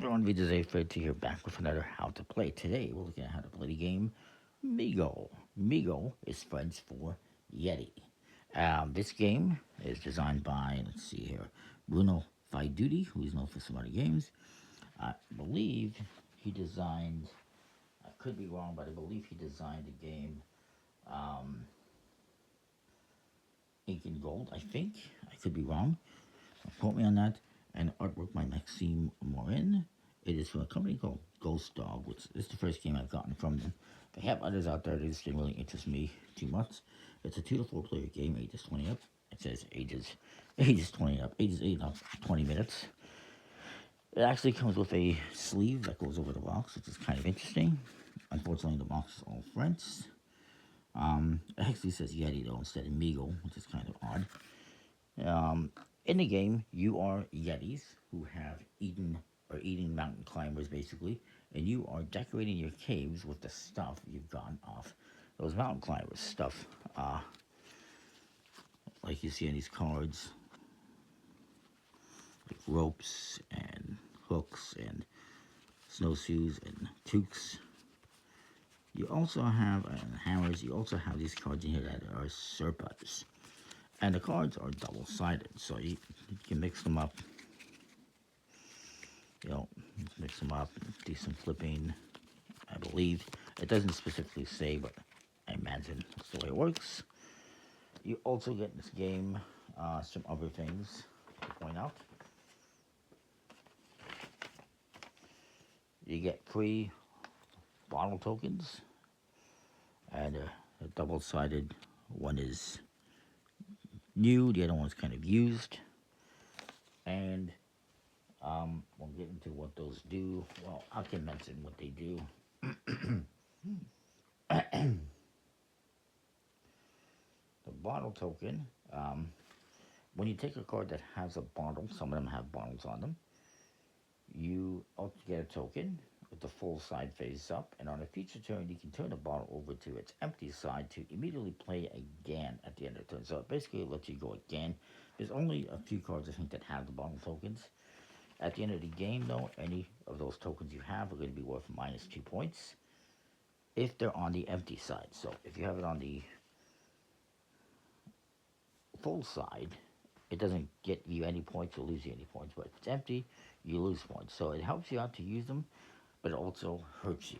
everyone, this is Fred here back with another How to Play. Today we're looking at how to play the game Migo. Migo is French for Yeti. This game is designed by, let's see here, Bruno Faiduti, who is known for some other games. I believe he designed, I could be wrong, but I believe he designed the game um, Ink and Gold, I think. I could be wrong. Don't quote me on that. And artwork by Maxime Morin. It is from a company called Ghost Dog, which is the first game I've gotten from them. They have others out there that just didn't really interest me too much. It's a 2 to 4 player game, ages 20 up. It says ages 20 up, ages 8 up, 20 minutes. It actually comes with a sleeve that goes over the box, which is kind of interesting. Unfortunately, the box is all French. It actually says Yeti though instead of Migo, which is kind of odd. In the game, you are Yetis who have eating mountain climbers basically, and you are decorating your caves with the stuff you've gotten off those mountain climbers. Stuff like you see on these cards, like ropes and hooks and snowshoes and toques. You also have hammers. You also have these cards in here that are surpas. And the cards are double-sided, so you can mix them up. Mix them up, do some flipping, I believe. It doesn't specifically say, but I imagine that's the way it works. You also get in this game some other things to point out. You get free bottle tokens, and a double-sided one is new, the other one's kind of used, and we'll get into what those do. Well, I can mention what they do. The bottle token, when you take a card that has a bottle, some of them have bottles on them, you also get a token with the full side face up, and on a future turn, you can turn the bottle over to its empty side to immediately play again at the end of the turn. So it basically lets you go again. There's only a few cards, I think, that have the bottle tokens. At the end of the game, though, any of those tokens you have are going to be worth minus 2 points if they're on the empty side. So if you have it on the full side, it doesn't get you any points or lose you any points. But if it's empty, you lose points. So it helps you out to use them, but it also hurts you.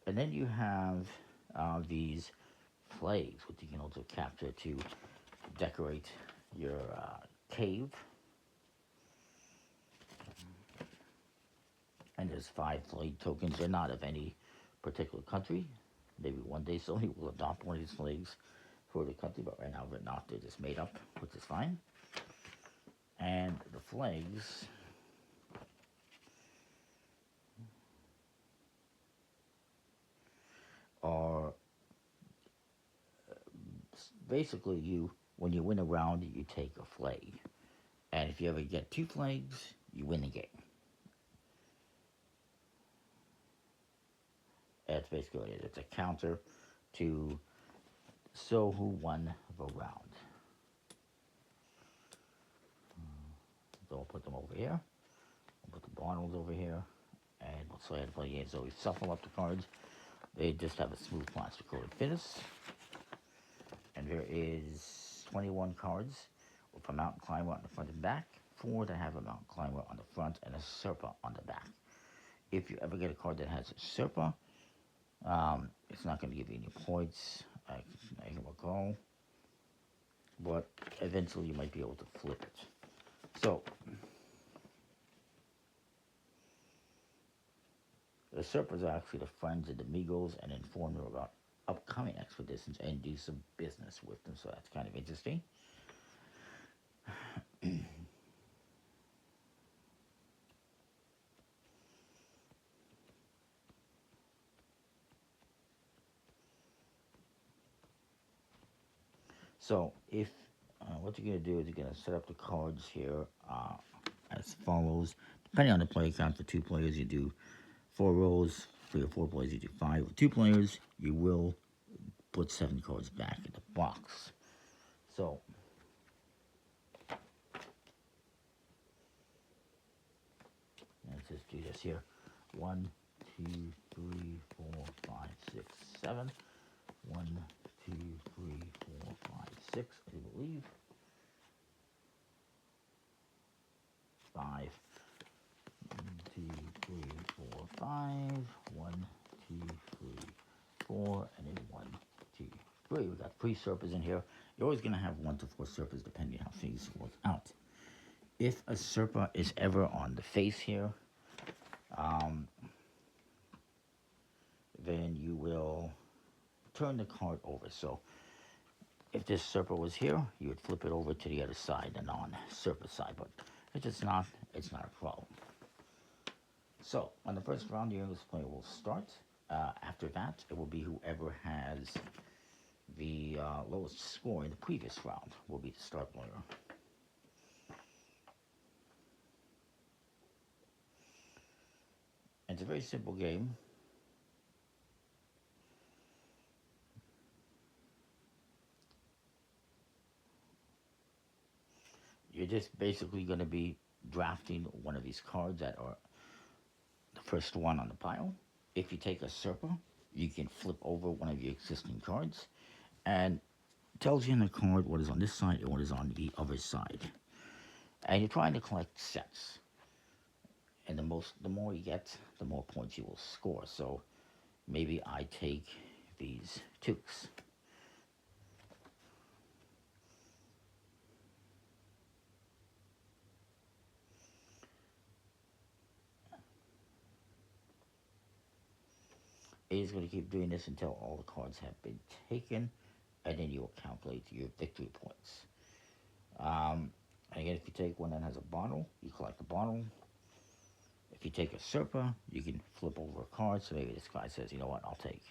And then you have these flags, which you can also capture to decorate your cave. And there's 5 flag tokens. They're not of any particular country. Maybe one day somebody will adopt one of these flags for the country, but right now they're not. They're just made up, which is fine. And the flags are basically when you win a round, you take a flag. And if you ever get 2 flags, you win the game. That's basically it. It's a counter to show who won the round. So we'll put them over here. We'll put the bottles over here. And we'll show you how to play the game. So we shuffle up the cards. They just have a smooth plastic coated finish. And there is 21 cards with a mountain climber on the front and back. 4 that have a mountain climber on the front and a Sherpa on the back. If you ever get a card that has a Sherpa, it's not going to give you any points. I can recall, but eventually you might be able to flip it. So the Sherpas are actually the friends of the Migos and inform them about upcoming expeditions and do some business with them. So that's kind of interesting. So if what you're going to do is you're going to set up the cards here as follows. Depending on the play count, for 2 players you do 4 rows. 3 or 4 players you do 5. With 2 players you will put 7 cards back in the box. So just do this here. 1, 2, 3, 4, 5, 6, 7. 1, 2, 3, 4, 5, 6, I do believe. 5. 1, 2, 3, 4, 5. 1, 2, 3, 4, and then 1, 2, 3. We got 3 surfers in here. You're always going to have 1 to 4 surfers depending on how things work out. If a surfer is ever on the face here, then you will turn the card over. So if this surfer was here, you would flip it over to the other side, the non-surfer side. But if it's not a problem. So on the first round, the youngest player will start. After that, it will be whoever has the lowest score in the previous round will be the start player. It's a very simple game. You're just basically going to be drafting one of these cards that are the first one on the pile. If you take a surfer, you can flip over one of your existing cards, and it tells you in the card what is on this side and what is on the other side. And you're trying to collect sets. And the more you get, the more points you will score. So maybe I take these toques. It is going to keep doing this until all the cards have been taken, and then you will calculate your victory points. Again, if you take one that has a bottle, you collect the bottle. If you take a surfer, you can flip over a card. So maybe this guy says, you know what, I'll take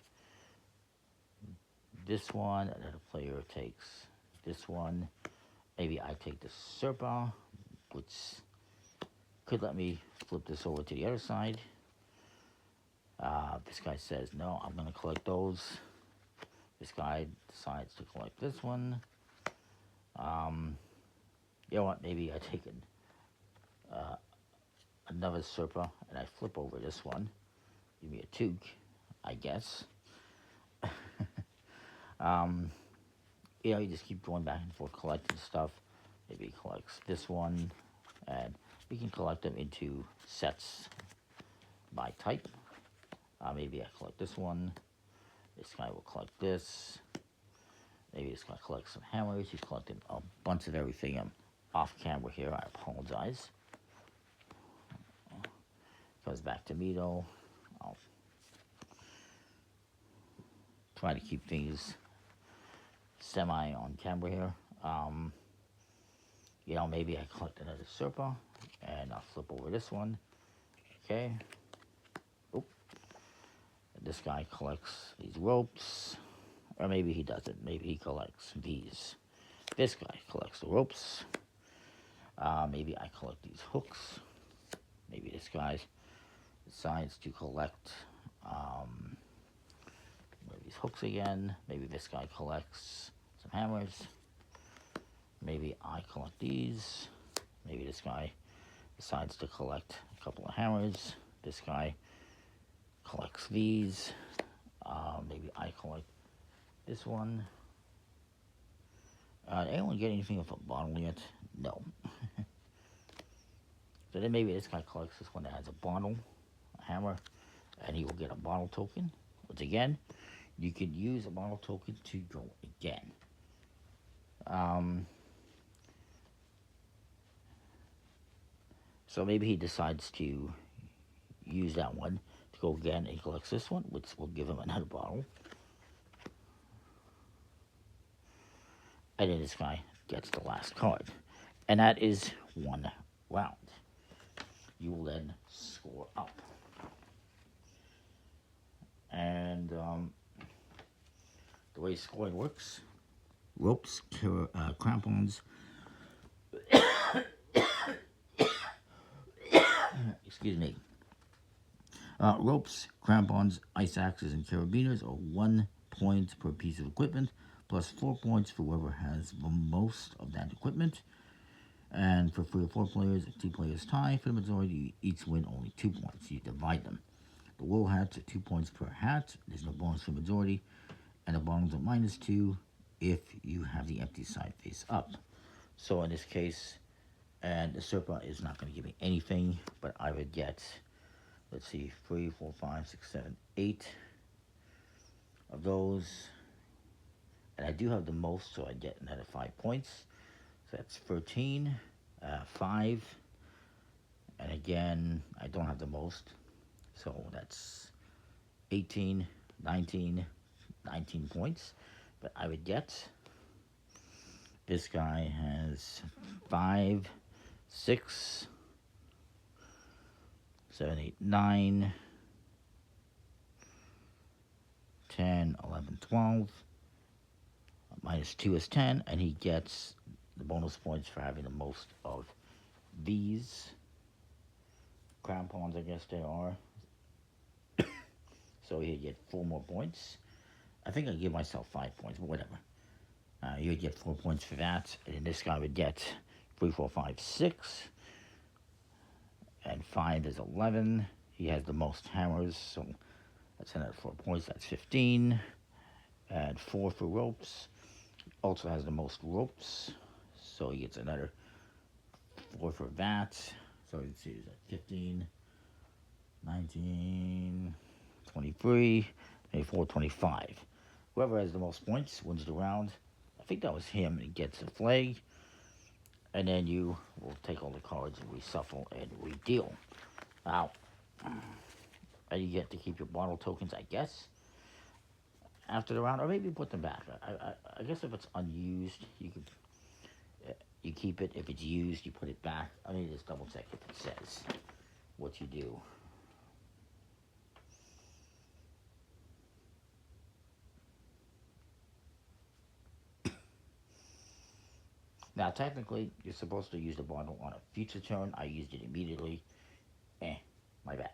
this one. Another player takes this one. Maybe I take the surfer, which could let me flip this over to the other side. This guy says, no, I'm going to collect those. This guy decides to collect this one. You know what, maybe I take another surfer and I flip over this one. Give me a toque, I guess. You know, you just keep going back and forth collecting stuff. Maybe he collects this one, and we can collect them into sets by type. Maybe I collect this one. This guy will collect this. Maybe this guy collects some hammers. He's collecting a bunch of everything. I'm off camera here. I apologize. Goes back to me though. I'll try to keep things semi on camera here. You know, maybe I collect another surfer and I'll flip over this one. Okay. Oop. This guy collects these ropes, or maybe he doesn't. Maybe he collects these. This guy collects the ropes. Maybe I collect these hooks. Maybe this guy decides to collect these hooks again. Maybe this guy collects some hammers. Maybe I collect these. Maybe this guy decides to collect a couple of hammers. This guy collects these. Maybe I collect this one. Anyone get anything with a bottle yet? No. So then maybe this guy collects this one that has a bottle, a hammer, and he will get a bottle token. Which again, you can use a bottle token to go again. So maybe he decides to use that one to go again, and he collects this one, which will give him another bottle. And then this guy gets the last card. And that is one round. You will then score up. And the way scoring works, ropes, crampons, excuse me, ropes, crampons, ice axes, and carabiners are 1 point per piece of equipment, plus 4 points for whoever has the most of that equipment. And for 3 or 4 players, if 2 players tie for the majority, you each win only 2 points. You divide them. The wool hats are 2 points per hat. There's no bonus for majority. And the bottoms are -2 if you have the empty side face up. So in this case, and the Serpa is not going to give me anything, but I would get, let's see, 3, 4, 5, 6, 7, 8 of those. And I do have the most, so I get another 5 points. So that's 13, 5. And again, I don't have the most. So that's 18, 19 points. But I would get, this guy has 5, 6, 7, 8, 9, 10, 11, 12. -2 is 10, and he gets the bonus points for having the most of these crown pawns, I guess they are. So he'd get 4 more points. I think I give myself 5 points, but whatever. You would get 4 points for that, and then this guy would get 3, 4, 5, 6, and 5 is 11. He has the most hammers, so that's another 4 points. That's 15. Add 4 for ropes. Also has the most ropes, so he gets another 4 for that. So let's see, is that 15, 19, 23, 24, 25. Whoever has the most points wins the round. I think that was him. He gets a flag, and then you will take all the cards and reshuffle and redeal. Now, you get to keep your bottle tokens, I guess, after the round, or maybe put them back. I guess if it's unused, you keep it. If it's used, you put it back. I need to just double check if it says what you do. Now, technically, you're supposed to use the bottle on a future turn. I used it immediately. My bad.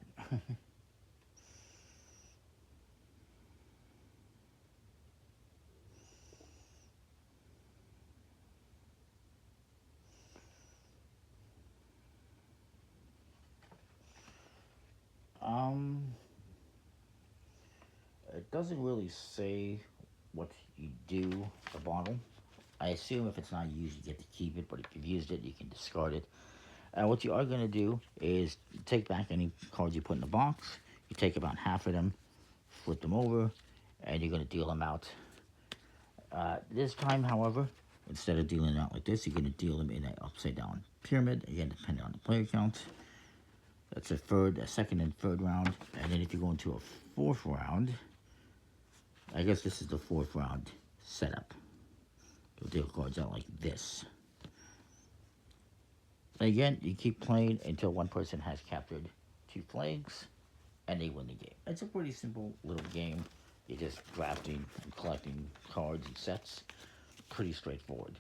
It doesn't really say what you do, the bottle. I assume if it's not used, you get to keep it, but if you've used it, you can discard it. What you are going to do is take back any cards you put in the box. You take about half of them, flip them over, and you're going to deal them out. This time, however, instead of dealing them out like this, you're going to deal them in an upside-down pyramid, again, depending on the player count. That's a second and third round. And then if you go into a fourth round, I guess this is the fourth round setup. You'll deal cards out like this. Again, you keep playing until one person has captured 2 flags, and they win the game. It's a pretty simple little game. You're just drafting and collecting cards and sets. Pretty straightforward.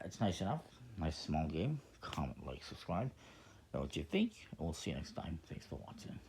It's nice enough. Nice small game. Comment, like, subscribe. Know what you think, and we'll see you next time. Thanks for watching.